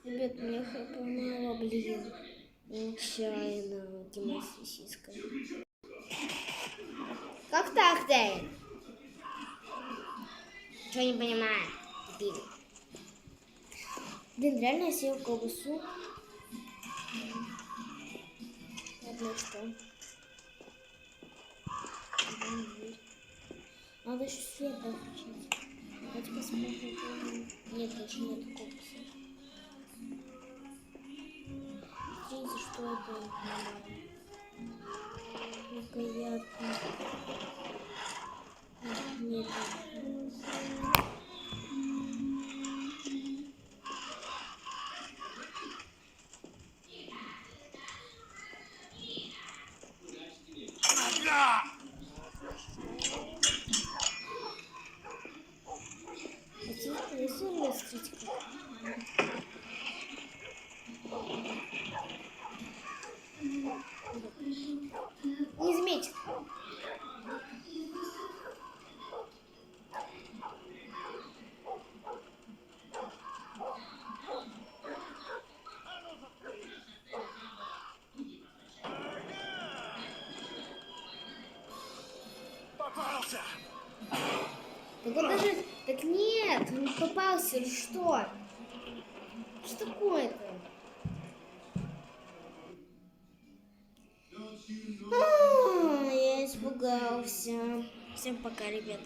Ребят, мне хп мало, блин. Нечаянно, Дима сосиска. Как так, Дэйн? Чего не понимаю? Блин. Блин, реально я съел колбасу. Ладно, что? Надо еще свет включить. Давайте посмотрим. Нет, больше нет колбасы. Смотрите, что это? Неприятно. Нет. Не заметил. Попался! Так он даже... Так нет, он не попался, или что? Что такое-то? Я испугался. Всем пока, ребят.